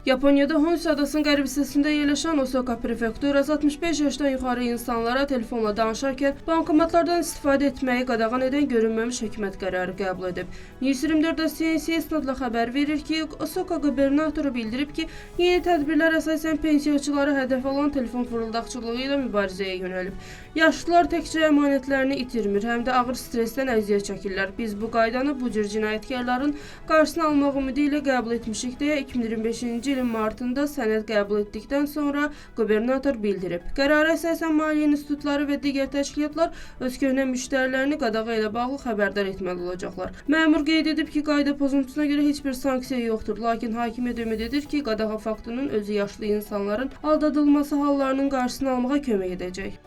Yaponiyada Honshu adasının qərb hissəsində yerləşən Osaka prefekturası 65 yaşdan yuxarı insanlara telefonla danışarkən bankomatlardan istifadə etməyi qadağan edən görünməmiş hökumət qərarı qəbul edib. News 24-da CNC isnadla xəbər verir ki, Osaka qubernatoru bildirib ki, yeni tədbirlər əsasən pensiyaçıları hədəf alan telefon fırıldaqçılığı ilə mübarizəyə yönəlib. Yaşlılar təkcə əmanətlərini itirmir, həm də ağır stressdən əziyyət çəkirlər. Biz bu qaydanı bu cür cinayətkarların qarşısını almaq ümidi ilə qəbul etmişik deyə 2025-ci ilin martında sənəd qəbul etdikdən sonra qubernator bildirib. Qərara əsasən maliyyə institutları və digər təşkilatlar öz köhnə müştərilərini qadağa ilə bağlı xəbərdar etməli olacaqlar. Məmur qeyd edib ki, qayda pozuntusuna görə heç bir sanksiya yoxdur, lakin hakimiyyət ümid edir ki, qadağa faktının özü yaşlı insanların aldadılması hallarının qarşısını almağa kömək edəcək.